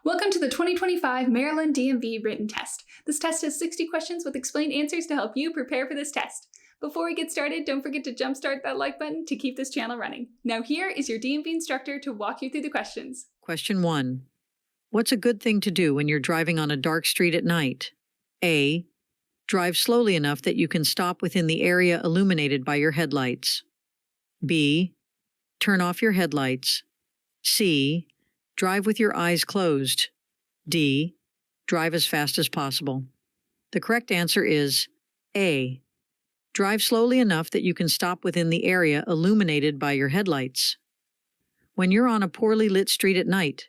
Welcome to the 2025 Maryland DMV written test. This test has 60 questions with explained answers to help you prepare for this test. Before we get started, don't forget to jumpstart that like button to keep this channel running. Now here is your DMV instructor to walk you through the questions. Question 1. What's a good thing to do when you're driving on a dark street at night? A. Drive slowly enough that you can stop within the area illuminated by your headlights. B. Turn off your headlights. C. Drive with your eyes closed. D. Drive as fast as possible. The correct answer is A. Drive slowly enough that you can stop within the area illuminated by your headlights. When you're on a poorly lit street at night,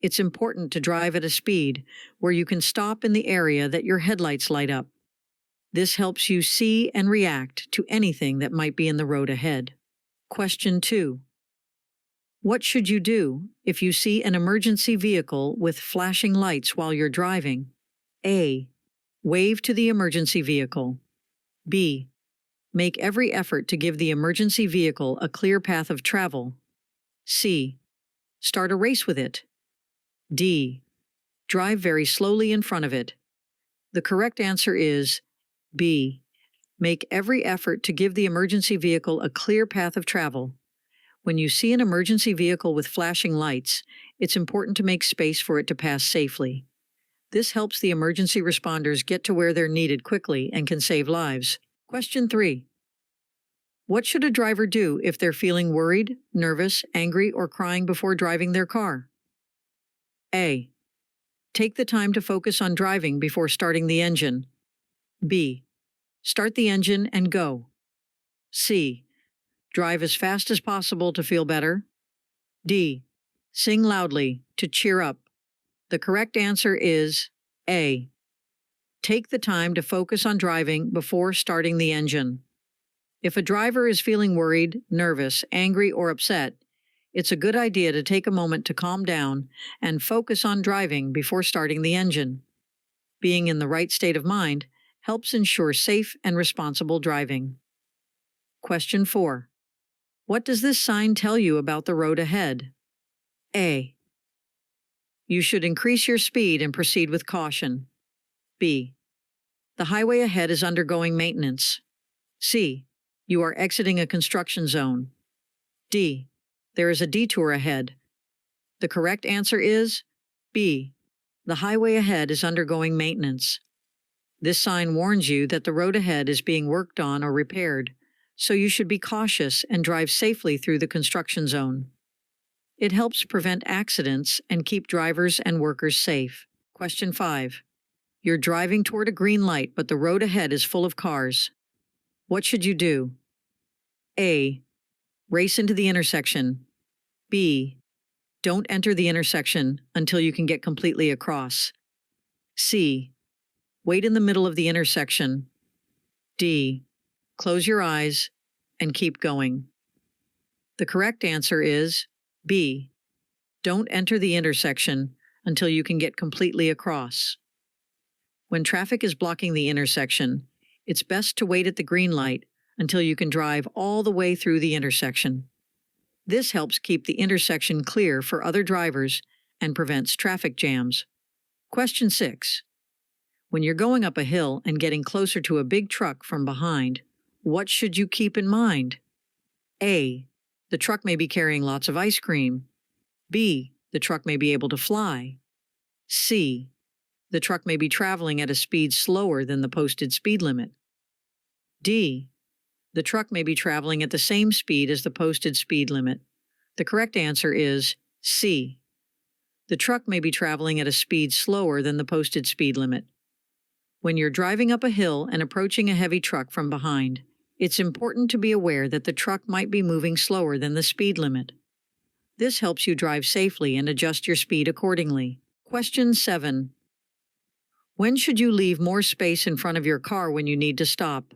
it's important to drive at a speed where you can stop in the area that your headlights light up. This helps you see and react to anything that might be in the road ahead. Question 2. What should you do if you see an emergency vehicle with flashing lights while you're driving? A. Wave to the emergency vehicle. B. Make every effort to give the emergency vehicle a clear path of travel. C. Start a race with it. D. Drive very slowly in front of it. The correct answer is B. Make every effort to give the emergency vehicle a clear path of travel. When you see an emergency vehicle with flashing lights, it's important to make space for it to pass safely. This helps the emergency responders get to where they're needed quickly and can save lives. Question 3. What should a driver do if they're feeling worried, nervous, angry, or crying before driving their car? A. Take the time to focus on driving before starting the engine. B. Start the engine and go. C. Drive as fast as possible to feel better. D. Sing loudly to cheer up. The correct answer is A. Take the time to focus on driving before starting the engine. If a driver is feeling worried, nervous, angry, or upset, it's a good idea to take a moment to calm down and focus on driving before starting the engine. Being in the right state of mind helps ensure safe and responsible driving. Question 4. What does this sign tell you about the road ahead? A. You should increase your speed and proceed with caution. B. The highway ahead is undergoing maintenance. C. You are exiting a construction zone. D. There is a detour ahead. The correct answer is B. The highway ahead is undergoing maintenance. This sign warns you that the road ahead is being worked on or repaired, so you should be cautious and drive safely through the construction zone. It helps prevent accidents and keep drivers and workers safe. Question 5. You're driving toward a green light, but the road ahead is full of cars. What should you do? A. Race into the intersection. B. Don't enter the intersection until you can get completely across. C. Wait in the middle of the intersection. D. Close your eyes and keep going. The correct answer is B. Don't enter the intersection until you can get completely across. When traffic is blocking the intersection, it's best to wait at the green light until you can drive all the way through the intersection. This helps keep the intersection clear for other drivers and prevents traffic jams. Question 6. When you're going up a hill and getting closer to a big truck from behind, what should you keep in mind? A. The truck may be carrying lots of ice cream. B. The truck may be able to fly. C. The truck may be traveling at a speed slower than the posted speed limit. D. The truck may be traveling at the same speed as the posted speed limit. The correct answer is C. The truck may be traveling at a speed slower than the posted speed limit. When you're driving up a hill and approaching a heavy truck from behind, it's important to be aware that the truck might be moving slower than the speed limit. This helps you drive safely and adjust your speed accordingly. Question 7. When should you leave more space in front of your car when you need to stop?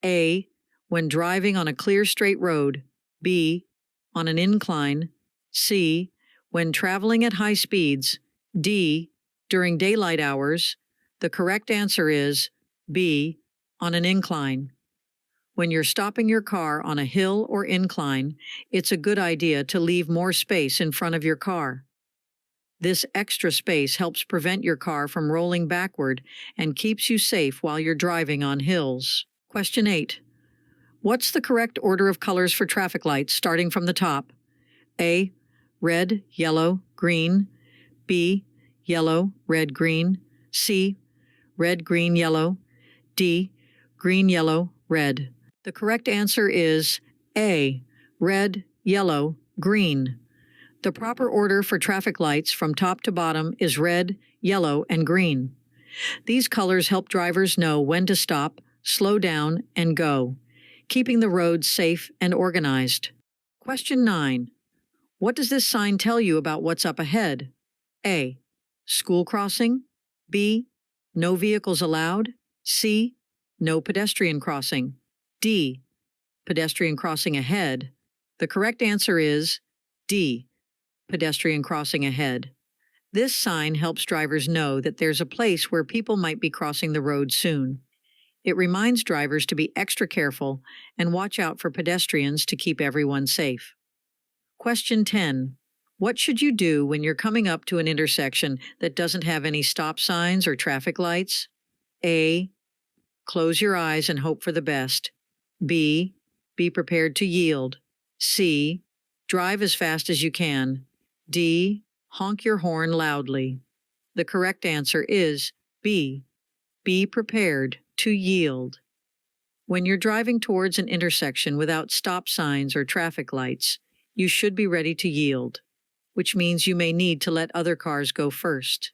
A. When driving on a clear straight road. B. On an incline. C. When traveling at high speeds. D. During daylight hours. The correct answer is B. On an incline. When you're stopping your car on a hill or incline, it's a good idea to leave more space in front of your car. This extra space helps prevent your car from rolling backward and keeps you safe while you're driving on hills. Question 8. What's the correct order of colors for traffic lights starting from the top? A. Red, yellow, green. B. Yellow, red, green. C. Red, green, yellow. D. Green, yellow, red. The correct answer is A. Red, yellow, green. The proper order for traffic lights from top to bottom is red, yellow, and green. These colors help drivers know when to stop, slow down, and go, keeping the roads safe and organized. Question 9. What does this sign tell you about what's up ahead? A. School crossing. B. No vehicles allowed. C. No pedestrian crossing. D. Pedestrian crossing ahead. The correct answer is D. Pedestrian crossing ahead. This sign helps drivers know that there's a place where people might be crossing the road soon. It reminds drivers to be extra careful and watch out for pedestrians to keep everyone safe. Question 10. What should you do when you're coming up to an intersection that doesn't have any stop signs or traffic lights? A. Close your eyes and hope for the best. B. Be prepared to yield. C. Drive as fast as you can. D. Honk your horn loudly. The correct answer is B. Be prepared to yield. When you're driving towards an intersection without stop signs or traffic lights, you should be ready to yield, which means you may need to let other cars go first.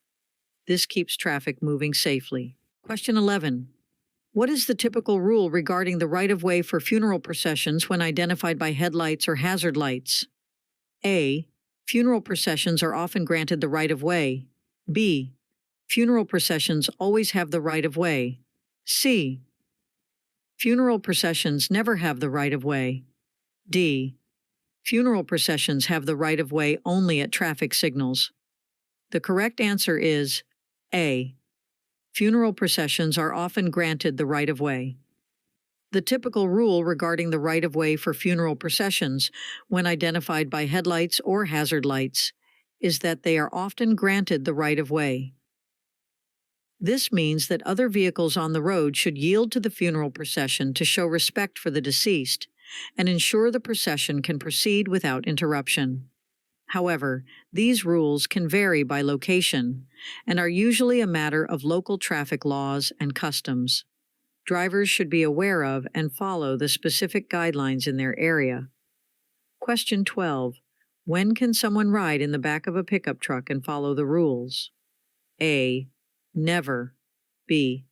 This keeps traffic moving safely. Question 11. What is the typical rule regarding the right-of-way for funeral processions when identified by headlights or hazard lights? A. Funeral processions are often granted the right-of-way. B. Funeral processions always have the right-of-way. C. Funeral processions never have the right-of-way. D. Funeral processions have the right-of-way only at traffic signals. The correct answer is A. Funeral processions are often granted the right-of-way. The typical rule regarding the right-of-way for funeral processions, when identified by headlights or hazard lights, is that they are often granted the right-of-way. This means that other vehicles on the road should yield to the funeral procession to show respect for the deceased and ensure the procession can proceed without interruption. However, these rules can vary by location and are usually a matter of local traffic laws and customs. Drivers should be aware of and follow the specific guidelines in their area. Question 12. When can someone ride in the back of a pickup truck and follow the rules? A. Never. B.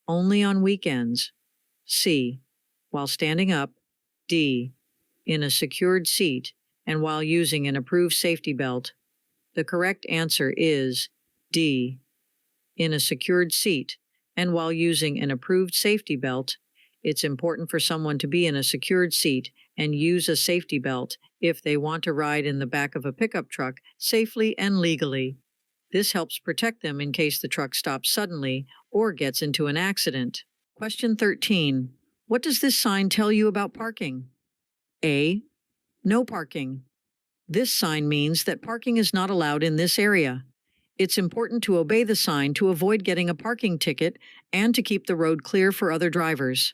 Only on weekends. C. While standing up. D. In a secured seat and while using an approved safety belt. The correct answer is D. In a secured seat and while using an approved safety belt. It's important for someone to be in a secured seat and use a safety belt if they want to ride in the back of a pickup truck safely and legally. This helps protect them in case the truck stops suddenly or gets into an accident. Question 13. What does this sign tell you about parking? A. No parking. This sign means that parking is not allowed in this area. It's important to obey the sign to avoid getting a parking ticket and to keep the road clear for other drivers.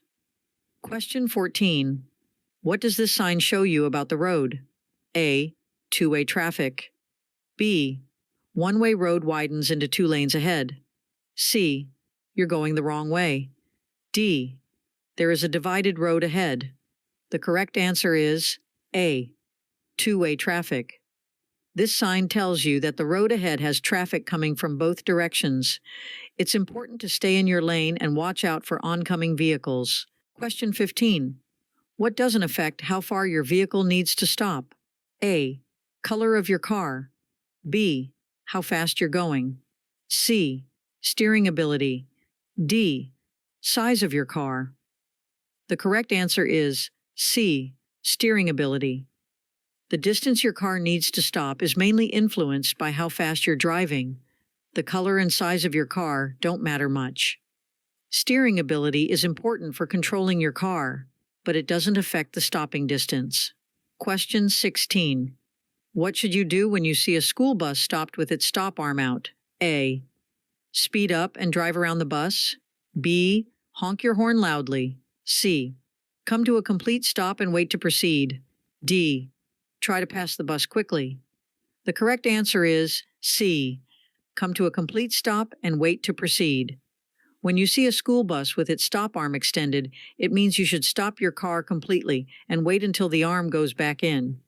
Question 14. What does this sign show you about the road? A. Two-way traffic. B. One-way road widens into 2 lanes ahead. C. You're going the wrong way. D. There is a divided road ahead. The correct answer is A. Two-way traffic. This sign tells you that the road ahead has traffic coming from both directions. It's important to stay in your lane and watch out for oncoming vehicles. Question 15. What doesn't affect how far your vehicle needs to stop? A. Color of your car. B. How fast you're going. C. Steering ability. D. Size of your car. The correct answer is C. Steering ability. The distance your car needs to stop is mainly influenced by how fast you're driving. The color and size of your car don't matter much. Steering ability is important for controlling your car, but it doesn't affect the stopping distance. Question 16. What should you do when you see a school bus stopped with its stop arm out? A. Speed up and drive around the bus. B. Honk your horn loudly. C. Come to a complete stop and wait to proceed. D. Try to pass the bus quickly. The correct answer is C. Come to a complete stop and wait to proceed. When you see a school bus with its stop arm extended, it means you should stop your car completely and wait until the arm goes back in.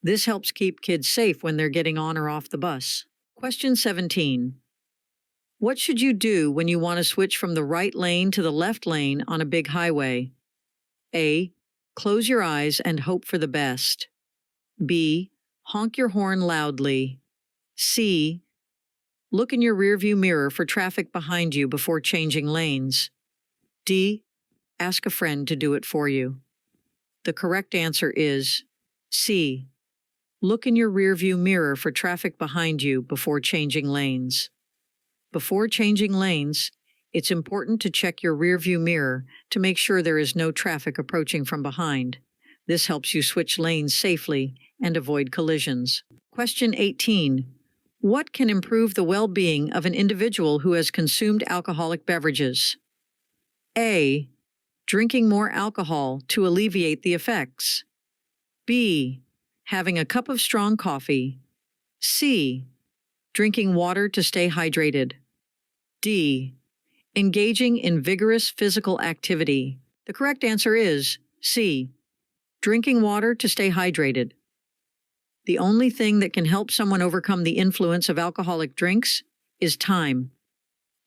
This helps keep kids safe when they're getting on or off the bus. Question 17. What should you do when you want to switch from the right lane to the left lane on a big highway? A. Close your eyes and hope for the best. B. Honk your horn loudly. C. Look in your rearview mirror for traffic behind you before changing lanes. D. Ask a friend to do it for you. The correct answer is C. Look in your rearview mirror for traffic behind you before changing lanes. Before changing lanes, it's important to check your rearview mirror to make sure there is no traffic approaching from behind. This helps you switch lanes safely and avoid collisions. Question 18. What can improve the well-being of an individual who has consumed alcoholic beverages? A. Drinking more alcohol to alleviate the effects. B. Having a cup of strong coffee. C. Drinking water to stay hydrated. D. Engaging in vigorous physical activity. The correct answer is C. Drinking water to stay hydrated. The only thing that can help someone overcome the influence of alcoholic drinks is time.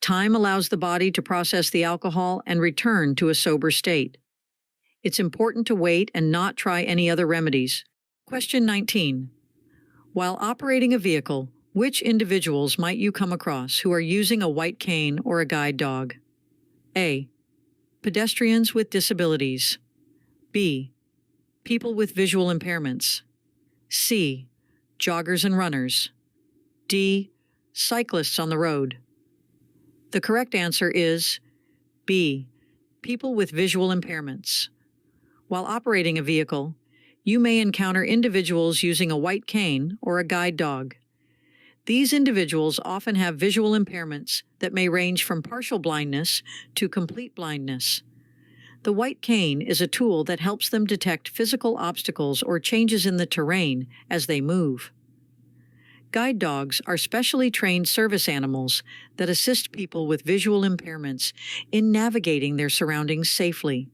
Time allows the body to process the alcohol and return to a sober state. It's important to wait and not try any other remedies. Question 19. While operating a vehicle, which individuals might you come across who are using a white cane or a guide dog? A. Pedestrians with disabilities. B. People with visual impairments. C. Joggers and runners. D. Cyclists on the road. The correct answer is B. People with visual impairments. While operating a vehicle, you may encounter individuals using a white cane or a guide dog. These individuals often have visual impairments that may range from partial blindness to complete blindness. The white cane is a tool that helps them detect physical obstacles or changes in the terrain as they move. Guide dogs are specially trained service animals that assist people with visual impairments in navigating their surroundings safely.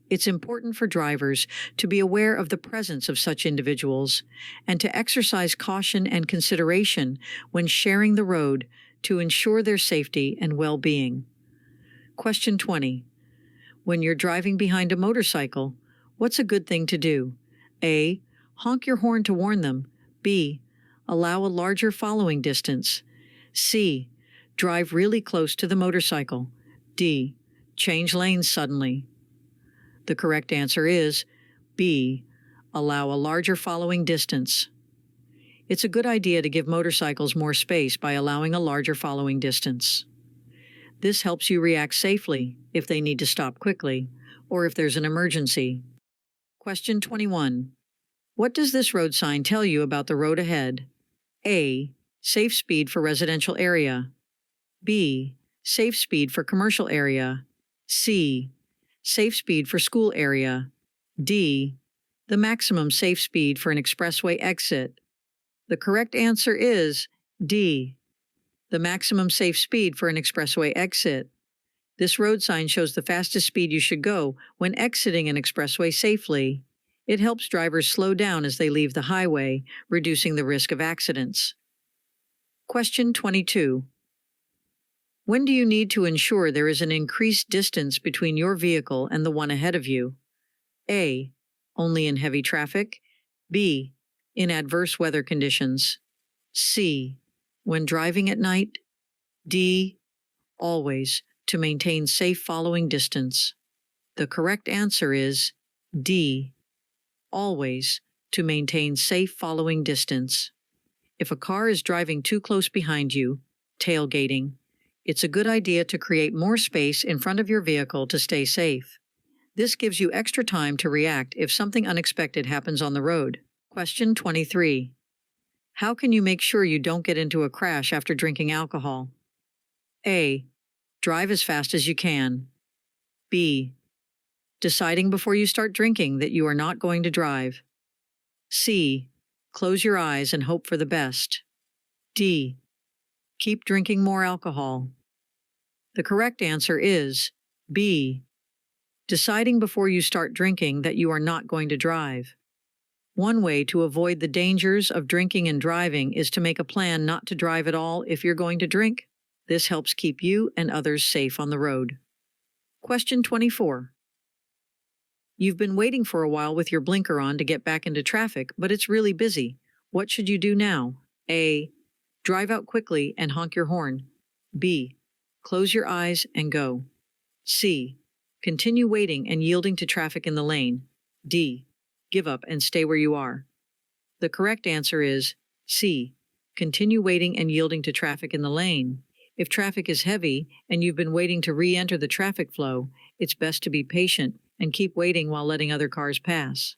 It's important for drivers to be aware of the presence of such individuals and to exercise caution and consideration when sharing the road to ensure their safety and well-being. Question 20. When you're driving behind a motorcycle, what's a good thing to do? A. Honk your horn to warn them. B. Allow a larger following distance. C. Drive really close to the motorcycle. D. Change lanes suddenly. The correct answer is B. Allow a larger following distance. It's a good idea to give motorcycles more space by allowing a larger following distance. This helps you react safely if they need to stop quickly or if there's an emergency. Question 21. What does this road sign tell you about the road ahead? A. Safe speed for residential area. B. Safe speed for commercial area. C. Safe speed for school area. D. The maximum safe speed for an expressway exit. The correct answer is D. The maximum safe speed for an expressway exit. This road sign shows the fastest speed you should go when exiting an expressway safely. It helps drivers slow down as they leave the highway, reducing the risk of accidents. Question 22. When do you need to ensure there is an increased distance between your vehicle and the one ahead of you? A. Only in heavy traffic. B. In adverse weather conditions. C. When driving at night. D. Always, to maintain safe following distance. The correct answer is D. Always, to maintain safe following distance. If a car is driving too close behind you, tailgating, it's a good idea to create more space in front of your vehicle to stay safe. This gives you extra time to react if something unexpected happens on the road. Question 23. How can you make sure you don't get into a crash after drinking alcohol? A. Drive as fast as you can. B. Deciding before you start drinking that you are not going to drive. C. Close your eyes and hope for the best. D. Keep drinking more alcohol. The correct answer is B. Deciding before you start drinking that you are not going to drive. One way to avoid the dangers of drinking and driving is to make a plan not to drive at all if you're going to drink. This helps keep you and others safe on the road. Question 24. You've been waiting for a while with your blinker on to get back into traffic, but it's really busy. What should you do now? A. Drive out quickly and honk your horn. B. Close your eyes and go. C. Continue waiting and yielding to traffic in the lane. D. Give up and stay where you are. The correct answer is C. Continue waiting and yielding to traffic in the lane. If traffic is heavy and you've been waiting to re-enter the traffic flow, it's best to be patient and keep waiting while letting other cars pass.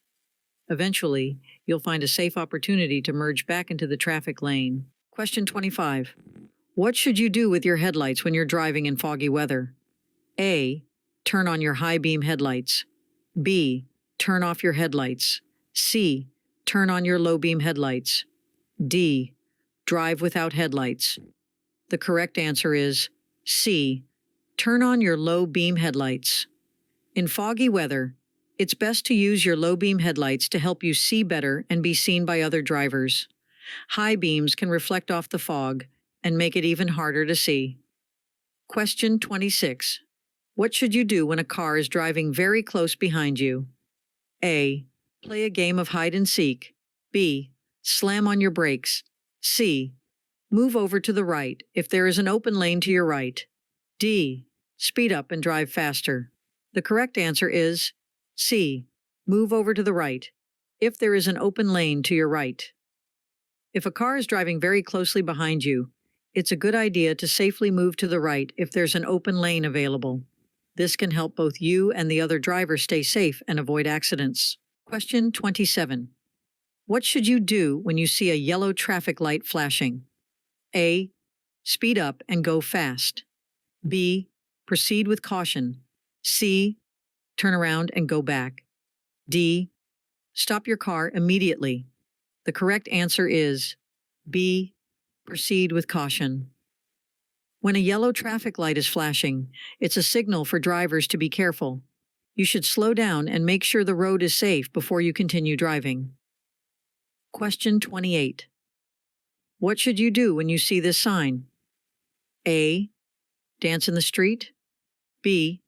Eventually, you'll find a safe opportunity to merge back into the traffic lane. Question 25. What should you do with your headlights when you're driving in foggy weather? A. Turn on your high beam headlights. B. Turn off your headlights. C. Turn on your low beam headlights. D. Drive without headlights. The correct answer is C. Turn on your low beam headlights. In foggy weather, it's best to use your low beam headlights to help you see better and be seen by other drivers. High beams can reflect off the fog and make it even harder to see. Question 26. What should you do when a car is driving very close behind you? A. Play a game of hide and seek. B. Slam on your brakes. C. Move over to the right if there is an open lane to your right. D. Speed up and drive faster. The correct answer is C. Move over to the right if there is an open lane to your right. If a car is driving very closely behind you, it's a good idea to safely move to the right if there's an open lane available. This can help both you and the other driver stay safe and avoid accidents. Question 27. What should you do when you see a yellow traffic light flashing? A. Speed up and go fast. B. Proceed with caution. C. Turn around and go back. D. Stop your car immediately. The correct answer is B. Proceed with caution. When a yellow traffic light is flashing, it's a signal for drivers to be careful. You should slow down and make sure the road is safe before you continue driving. Question 28. What should you do when you see this sign? A. Dance in the street. B.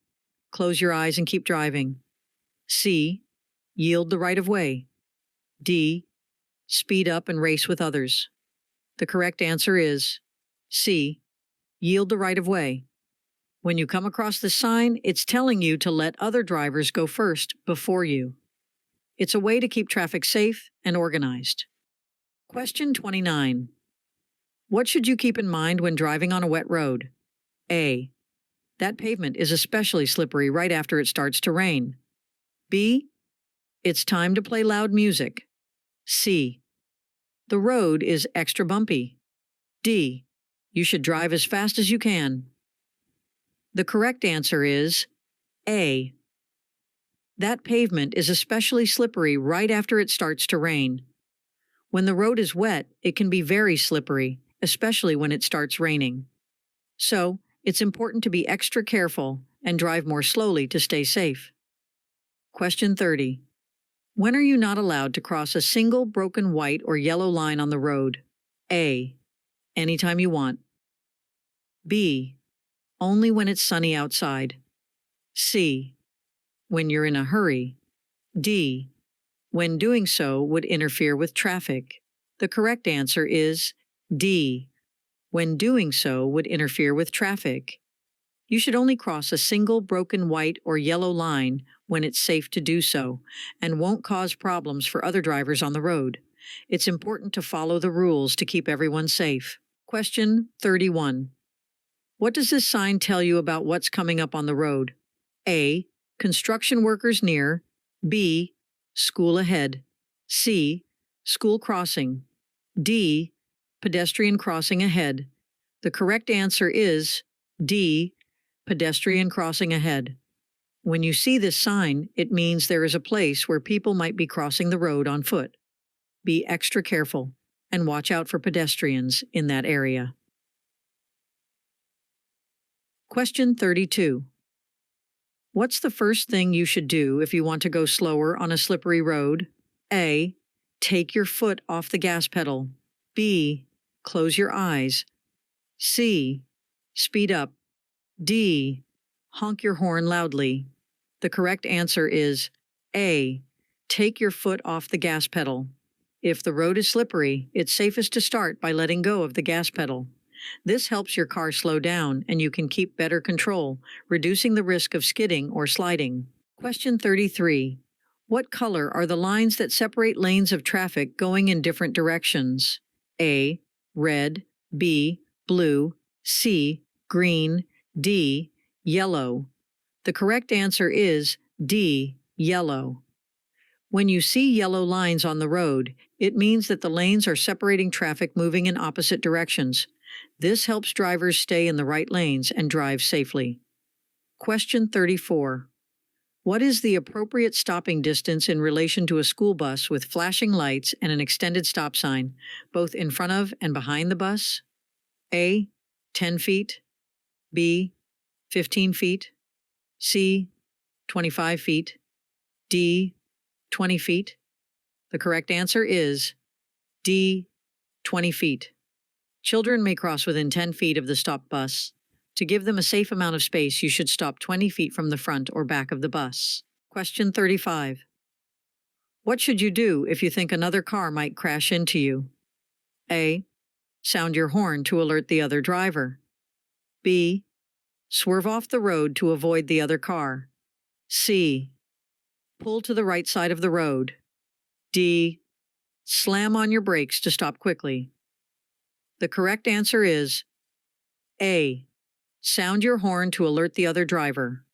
Close your eyes and keep driving. C. Yield the right of way. D. Speed up and race with others. The correct answer is C. Yield the right of way. When you come across the sign, it's telling you to let other drivers go first before you. It's a way to keep traffic safe and organized. Question 29. What should you keep in mind when driving on a wet road? A. That pavement is especially slippery right after it starts to rain. B. It's time to play loud music. C. The road is extra bumpy. D. You should drive as fast as you can. The correct answer is A. That pavement is especially slippery right after it starts to rain. When the road is wet, it can be very slippery, especially when it starts raining. So, it's important to be extra careful and drive more slowly to stay safe. Question 30. When are you not allowed to cross a single broken white or yellow line on the road? A. Anytime you want. B. Only when it's sunny outside. C. When you're in a hurry. D. When doing so would interfere with traffic. The correct answer is D. When doing so would interfere with traffic. You should only cross a single broken white or yellow line when it's safe to do so and won't cause problems for other drivers on the road. It's important to follow the rules to keep everyone safe. Question 31. What does this sign tell you about what's coming up on the road? A. Construction workers near. B. School ahead. C. School crossing. D. Pedestrian crossing ahead. The correct answer is D. Pedestrian crossing ahead. When you see this sign, it means there is a place where people might be crossing the road on foot. Be extra careful and watch out for pedestrians in that area. Question 32. What's the first thing you should do if you want to go slower on a slippery road? A. Take your foot off the gas pedal. B. Close your eyes. C. Speed up. D. Honk your horn loudly. The correct answer is A. Take your foot off the gas pedal. If the road is slippery, it's safest to start by letting go of the gas pedal. This helps your car slow down and you can keep better control, reducing the risk of skidding or sliding. Question 33. What color are the lines that separate lanes of traffic going in different directions? A. Red. B. Blue. C. Green. D. Yellow. The correct answer is D. Yellow. When you see yellow lines on the road, it means that the lanes are separating traffic moving in opposite directions. This helps drivers stay in the right lanes and drive safely. Question 34. What is the appropriate stopping distance in relation to a school bus with flashing lights and an extended stop sign, both in front of and behind the bus? A. 10 feet. B. 15 feet. C. 25 feet. D. 20 feet. The correct answer is D. 20 feet. Children may cross within 10 feet of the stopped bus. To give them a safe amount of space, you should stop 20 feet from the front or back of the bus. Question 35. What should you do if you think another car might crash into you? A. Sound your horn to alert the other driver. B. Swerve off the road to avoid the other car. C. Pull to the right side of the road. D. Slam on your brakes to stop quickly. The correct answer is A. Sound your horn to alert the other driver.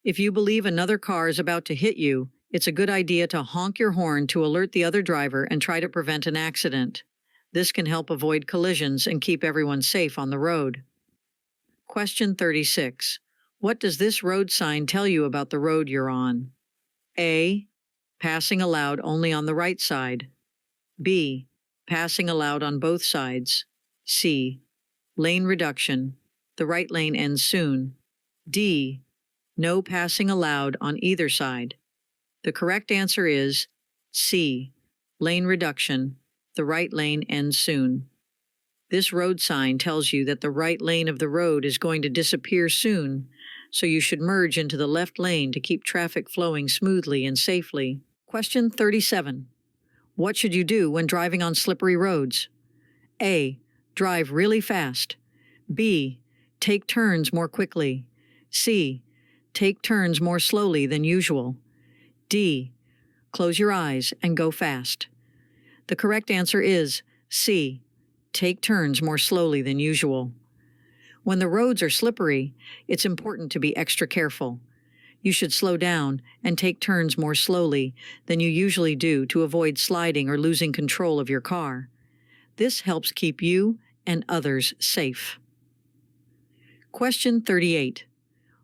If you believe another car is about to hit you, it's a good idea to honk your horn to alert the other driver and try to prevent an accident. This can help avoid collisions and keep everyone safe on the road. Question 36. What does this road sign tell you about the road you're on? A. Passing allowed only on the right side. B. Passing allowed on both sides. C. Lane reduction. The right lane ends soon. D. No passing allowed on either side. The correct answer is C. Lane reduction. The right lane ends soon. This road sign tells you that the right lane of the road is going to disappear soon, so you should merge into the left lane to keep traffic flowing smoothly and safely. Question 37. What should you do when driving on slippery roads? A. Drive really fast. B. Take turns more quickly. C. Take turns more slowly than usual. D. Close your eyes and go fast. The correct answer is C. Take turns more slowly than usual. When the roads are slippery, it's important to be extra careful. You should slow down and take turns more slowly than you usually do to avoid sliding or losing control of your car. This helps keep you and others safe. Question 38.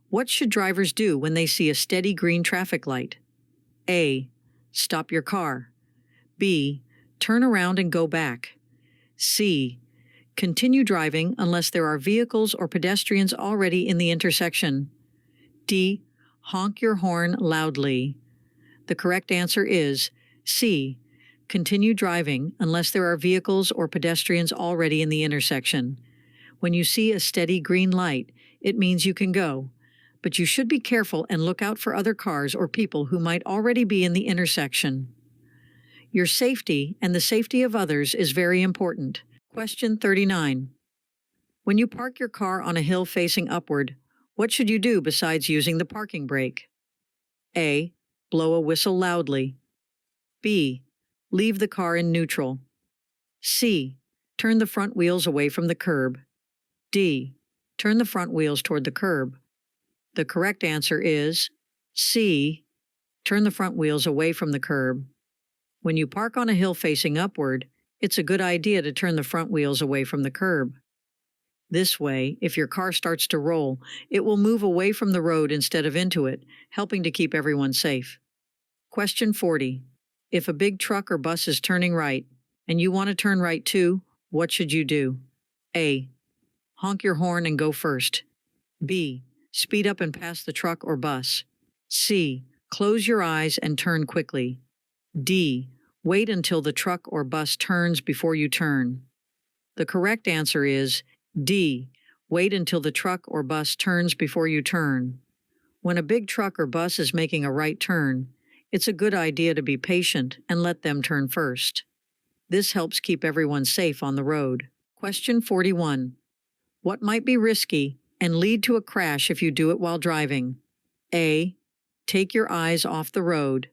What should drivers do when they see a steady green traffic light? A. Stop your car. B. Turn around and go back. C. Continue driving unless there are vehicles or pedestrians already in the intersection. D. Honk your horn loudly. The correct answer is C. Continue driving unless there are vehicles or pedestrians already in the intersection. When you see a steady green light, it means you can go, but you should be careful and look out for other cars or people who might already be in the intersection. Your safety and the safety of others is very important. Question 39. When you park your car on a hill facing upward, what should you do besides using the parking brake? A. Blow a whistle loudly. B. Leave the car in neutral. C. Turn the front wheels away from the curb. D. Turn the front wheels toward the curb. The correct answer is C. Turn the front wheels away from the curb. When you park on a hill facing upward, it's a good idea to turn the front wheels away from the curb. This way, if your car starts to roll, it will move away from the road instead of into it, helping to keep everyone safe. Question 40. If a big truck or bus is turning right, and you want to turn right too, what should you do? A. Honk your horn and go first. B. Speed up and pass the truck or bus. C. Close your eyes and turn quickly. D. Wait until the truck or bus turns before you turn. The correct answer is D. Wait until the truck or bus turns before you turn. When a big truck or bus is making a right turn, it's a good idea to be patient and let them turn first. This helps keep everyone safe on the road. Question 41. What might be risky and lead to a crash if you do it while driving? A. Take your eyes off the road.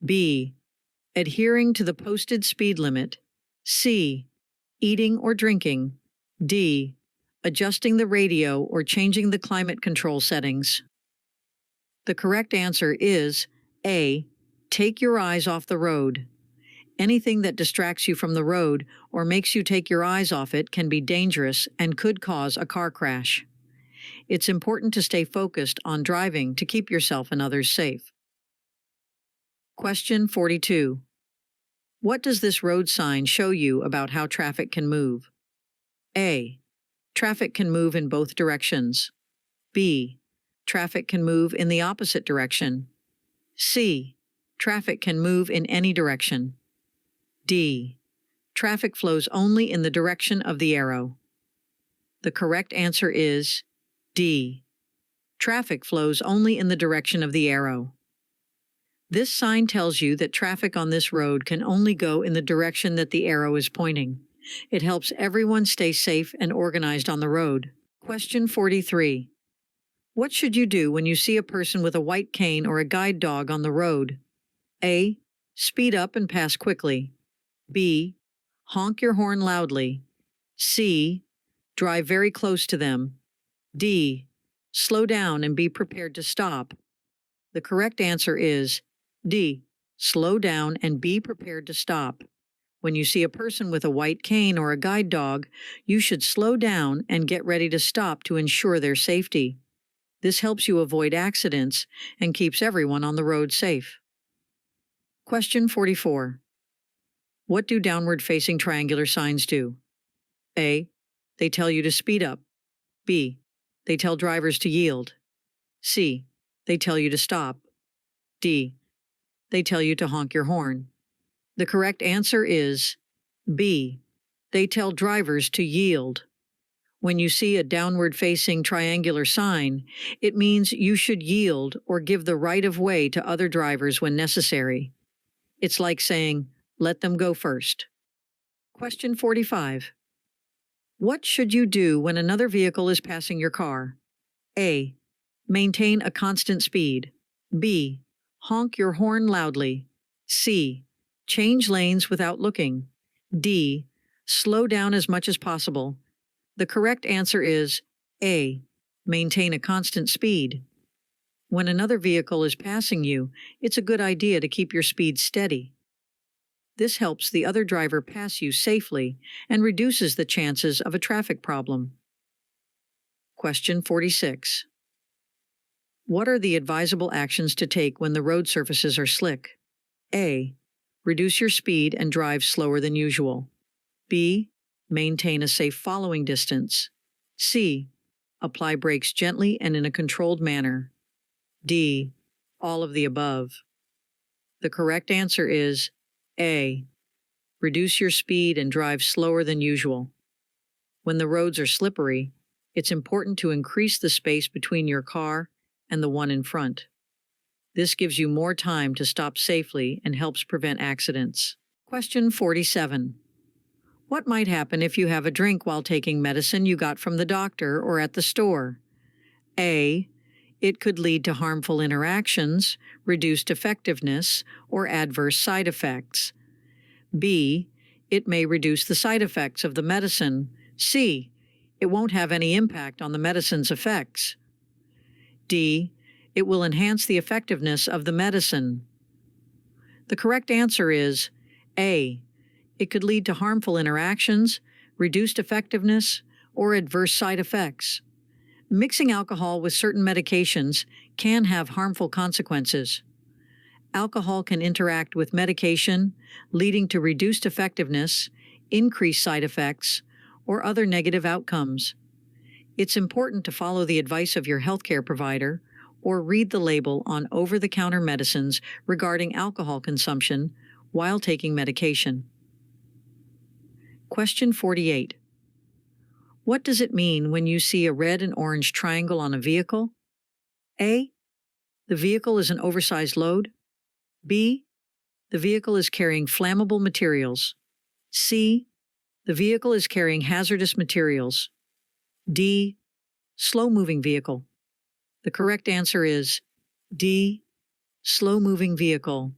B. Adhering to the posted speed limit. C. Eating or drinking. D. Adjusting the radio or changing the climate control settings. The correct answer is A. Take your eyes off the road. Anything that distracts you from the road or makes you take your eyes off it can be dangerous and could cause a car crash. It's important to stay focused on driving to keep yourself and others safe. Question 42. What does this road sign show you about how traffic can move? A. Traffic can move in both directions. B. Traffic can move in the opposite direction. C. Traffic can move in any direction. D. Traffic flows only in the direction of the arrow. The correct answer is D. Traffic flows only in the direction of the arrow. This sign tells you that traffic on this road can only go in the direction that the arrow is pointing. It helps everyone stay safe and organized on the road. Question 43. What should you do when you see a person with a white cane or a guide dog on the road? A. Speed up and pass quickly. B. Honk your horn loudly. C. Drive very close to them. D. Slow down and be prepared to stop. The correct answer is D. Slow down and be prepared to stop. When you see a person with a white cane or a guide dog, you should slow down and get ready to stop to ensure their safety. This helps you avoid accidents and keeps everyone on the road safe. Question 44. What do downward-facing triangular signs do? A. They tell you to speed up. B. They tell drivers to yield. C. They tell you to stop. D. They tell you to honk your horn. The correct answer is B. They tell drivers to yield. When you see a downward-facing triangular sign, it means you should yield or give the right of way to other drivers when necessary. It's like saying, let them go first. Question 45. What should you do when another vehicle is passing your car? A. Maintain a constant speed. B. Honk your horn loudly. C. Change lanes without looking. D. Slow down as much as possible. The correct answer is A. Maintain a constant speed. When another vehicle is passing you, it's a good idea to keep your speed steady. This helps the other driver pass you safely and reduces the chances of a traffic problem. Question 46. What are the advisable actions to take when the road surfaces are slick? A. Reduce your speed and drive slower than usual. B. Maintain a safe following distance. C. Apply brakes gently and in a controlled manner. D. All of the above. The correct answer is A. Reduce your speed and drive slower than usual. When the roads are slippery, it's important to increase the space between your car and the one in front. This gives you more time to stop safely and helps prevent accidents. Question 47. What might happen if you have a drink while taking medicine you got from the doctor or at the store? A. It could lead to harmful interactions, reduced effectiveness, or adverse side effects. B. It may reduce the side effects of the medicine. C. It won't have any impact on the medicine's effects. D. It will enhance the effectiveness of the medicine. The correct answer is A. It could lead to harmful interactions, reduced effectiveness, or adverse side effects. Mixing alcohol with certain medications can have harmful consequences. Alcohol can interact with medication, leading to reduced effectiveness, increased side effects, or other negative outcomes. It's important to follow the advice of your healthcare provider or read the label on over-the-counter medicines regarding alcohol consumption while taking medication. Question 48. What does it mean when you see a red and orange triangle on a vehicle? A. The vehicle is an oversized load. B. The vehicle is carrying flammable materials. C. The vehicle is carrying hazardous materials. D. Slow-moving vehicle. The correct answer is D. Slow-moving vehicle.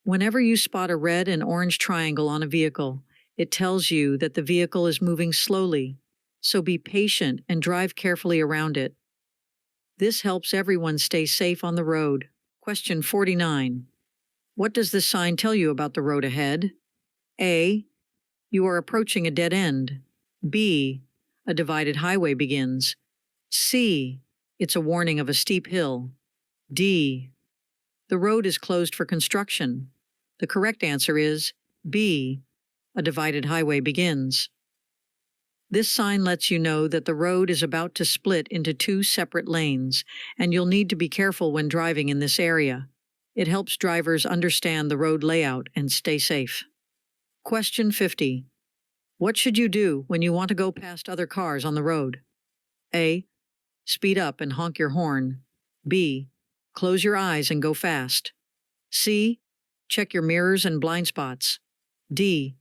Whenever you spot a red and orange triangle on a vehicle, it tells you that the vehicle is moving slowly, so be patient and drive carefully around it. This helps everyone stay safe on the road. Question 49. What does this sign tell you about the road ahead? A. You are approaching a dead end. B. A divided highway begins. C. It's a warning of a steep hill. D. The road is closed for construction. The correct answer is B. A divided highway begins. This sign lets you know that the road is about to split into two separate lanes, and you'll need to be careful when driving in this area. It helps drivers understand the road layout and stay safe. Question 50. What should you do when you want to go past other cars on the road? A. Speed up and honk your horn. B. Close your eyes and go fast. C. Check your mirrors and blind spots. D.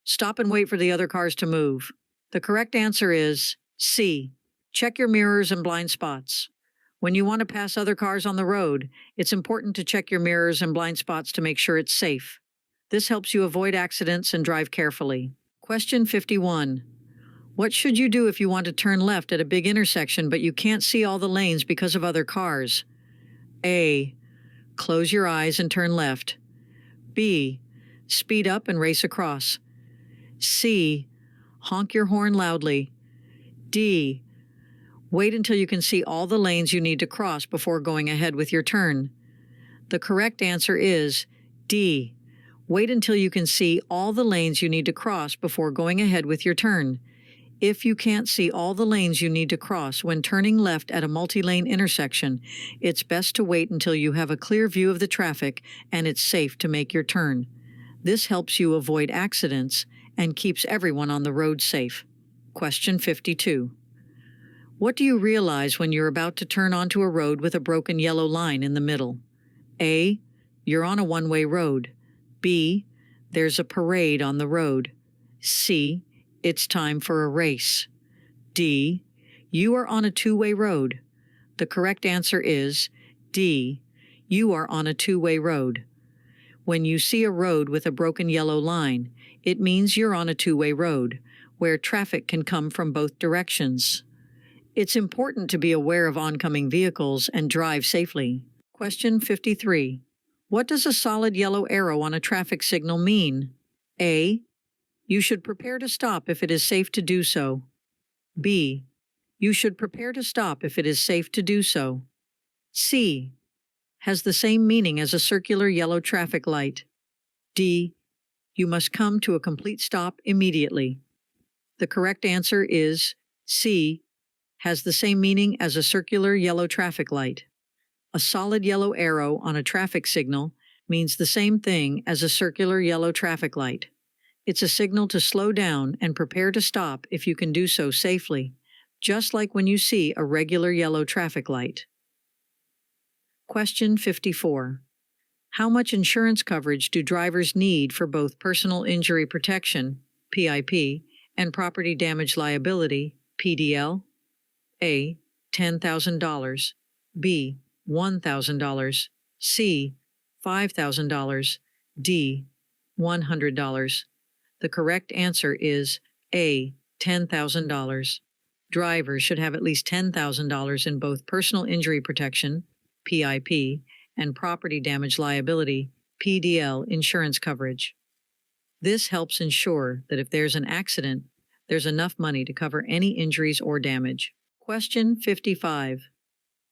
Stop and wait for the other cars to move. The correct answer is C. Check your mirrors and blind spots. When you want to pass other cars on the road, it's important to check your mirrors and blind spots to make sure it's safe. This helps you avoid accidents and drive carefully. Question 51. What should you do if you want to turn left at a big intersection but you can't see all the lanes because of other cars? A. Close your eyes and turn left. B. Speed up and race across. C. Honk your horn loudly. D. Wait until you can see all the lanes you need to cross before going ahead with your turn. The correct answer is D. Wait until you can see all the lanes you need to cross before going ahead with your turn. If you can't see all the lanes you need to cross when turning left at a multi-lane intersection, it's best to wait until you have a clear view of the traffic and it's safe to make your turn. This helps you avoid accidents and keeps everyone on the road safe. Question 52. What do you realize when you're about to turn onto a road with a broken yellow line in the middle? A. You're on a one-way road. B. There's a parade on the road. C. It's time for a race. D. You are on a two-way road. The correct answer is D. You are on a two-way road. When you see a road with a broken yellow line, it means you're on a two-way road, where traffic can come from both directions. It's important to be aware of oncoming vehicles and drive safely. Question 53. What does a solid yellow arrow on a traffic signal mean? A. You should prepare to stop if it is safe to do so. B. You should prepare to stop if it is safe to do so. C. Has the same meaning as a circular yellow traffic light. D. You must come to a complete stop immediately. The correct answer is C. Has the same meaning as a circular yellow traffic light. A solid yellow arrow on a traffic signal means the same thing as a circular yellow traffic light. It's a signal to slow down and prepare to stop if you can do so safely, just like when you see a regular yellow traffic light. Question 54. How much insurance coverage do drivers need for both personal injury protection, PIP, and property damage liability, PDL? A. $10,000. B. $1,000. C. $5,000. D. $100. The correct answer is A. $10,000. Drivers should have at least $10,000 in both personal injury protection, PIP, and property damage liability, PDL, insurance coverage. This helps ensure that if there's an accident, there's enough money to cover any injuries or damage. Question 55.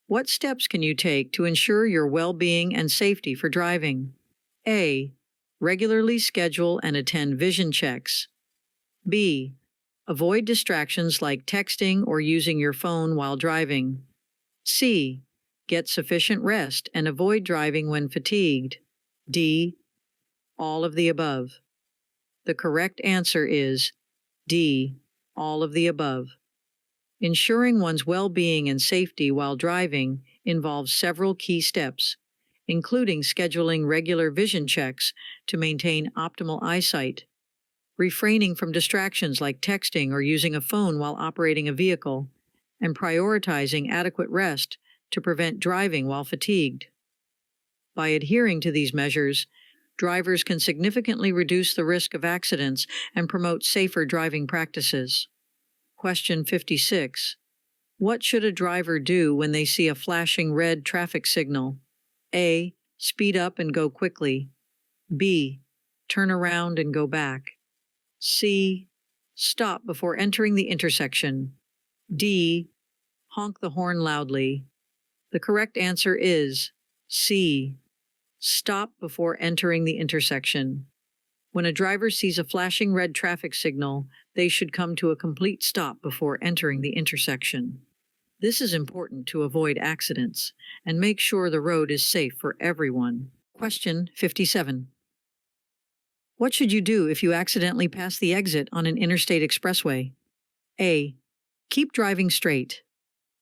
What steps can you take to ensure your well-being and safety for driving? A. Regularly schedule and attend vision checks. B. Avoid distractions like texting or using your phone while driving. C. Get sufficient rest and avoid driving when fatigued. D. All of the above. The correct answer is D. All of the above. Ensuring one's well-being and safety while driving involves several key steps, including scheduling regular vision checks to maintain optimal eyesight, refraining from distractions like texting or using a phone while operating a vehicle, and prioritizing adequate rest to prevent driving while fatigued. By adhering to these measures, drivers can significantly reduce the risk of accidents and promote safer driving practices. Question 56. What should a driver do when they see a flashing red traffic signal? A. Speed up and go quickly. B. Turn around and go back. C. Stop before entering the intersection. D. Honk the horn loudly. The correct answer is C. Stop before entering the intersection. When a driver sees a flashing red traffic signal, they should come to a complete stop before entering the intersection. This is important to avoid accidents and make sure the road is safe for everyone. Question 57. What should you do if you accidentally pass the exit on an interstate expressway? A. Keep driving straight.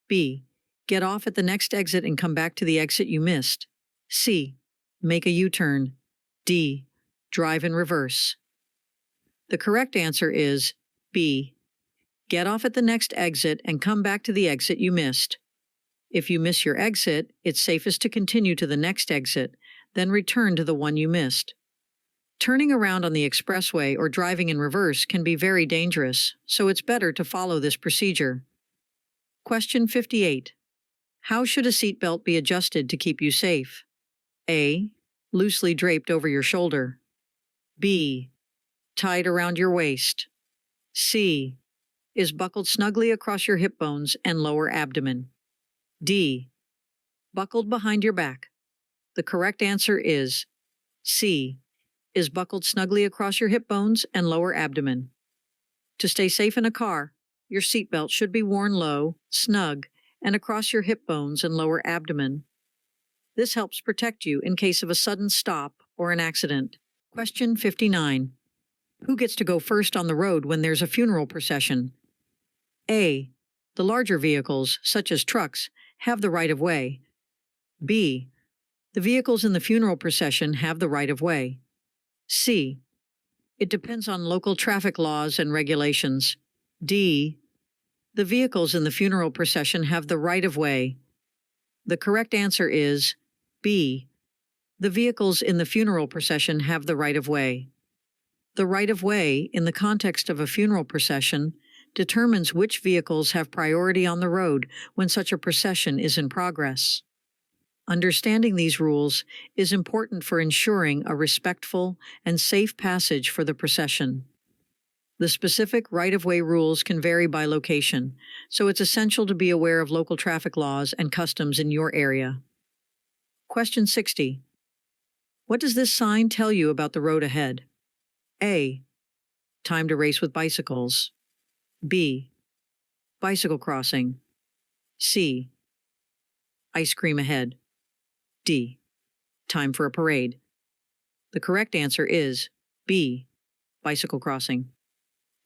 B. Get off at the next exit and come back to the exit you missed. C. Make a U-turn. D. Drive in reverse. The correct answer is B. Get off at the next exit and come back to the exit you missed. If you miss your exit, it's safest to continue to the next exit, then return to the one you missed. Turning around on the expressway or driving in reverse can be very dangerous, so it's better to follow this procedure. Question 58. How should a seatbelt be adjusted to keep you safe? A. Loosely draped over your shoulder. B. Tied around your waist. C. Is buckled snugly across your hip bones and lower abdomen. D. Buckled behind your back. The correct answer is C. Is buckled snugly across your hip bones and lower abdomen. To stay safe in a car, your seatbelt should be worn low, snug, and across your hip bones and lower abdomen. This helps protect you in case of a sudden stop or an accident. Question 59. Who gets to go first on the road when there's a funeral procession? A. The larger vehicles, such as trucks, have the right of way. B. The vehicles in the funeral procession have the right of way. C. It depends on local traffic laws and regulations. D. The vehicles in the funeral procession have the right of way. The correct answer is B. The vehicles in the funeral procession have the right of way. The right of way, in the context of a funeral procession, determines which vehicles have priority on the road when such a procession is in progress. Understanding these rules is important for ensuring a respectful and safe passage for the procession. The specific right-of-way rules can vary by location, so it's essential to be aware of local traffic laws and customs in your area. Question 60. What does this sign tell you about the road ahead? A. Time to race with bicycles. B. Bicycle crossing. C. Ice cream ahead. D. Time for a parade. The correct answer is B. Bicycle crossing.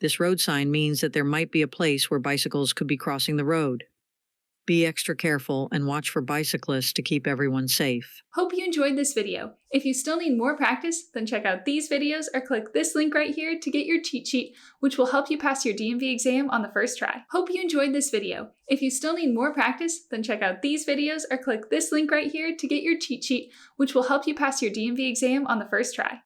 This road sign means that there might be a place where bicycles could be crossing the road. Be extra careful and watch for bicyclists to keep everyone safe. Hope you enjoyed this video. If you still need more practice, then check out these videos or click this link right here to get your cheat sheet, which will help you pass your DMV exam on the first try. Hope you enjoyed this video. If you still need more practice, then check out these videos or click this link right here to get your cheat sheet, which will help you pass your DMV exam on the first try.